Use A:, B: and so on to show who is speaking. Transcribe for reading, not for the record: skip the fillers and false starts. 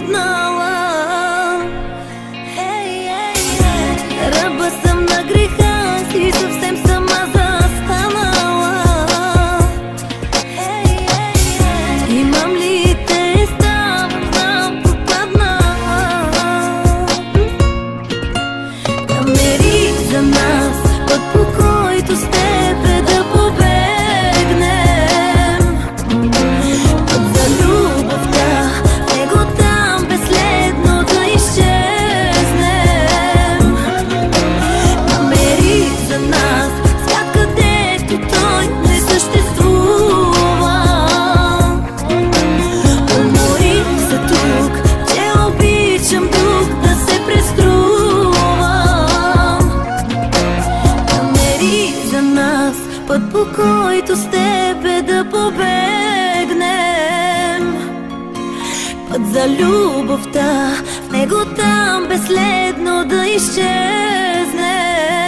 A: познала. Ръба съм на греха си, съвсем сама застанала. Имам ли те, ставам попаднала. Намери за нас път, по който с тебе да побегнем. Път за любовта, него там безследно да изчезнем. Намери за нас свят, където той не съществува. Уморих се тук, че обичам тук да се преструвам. Намери за нас път, по който с тебе да побегнем. Път за любовта, в него там безследно да изчезнем.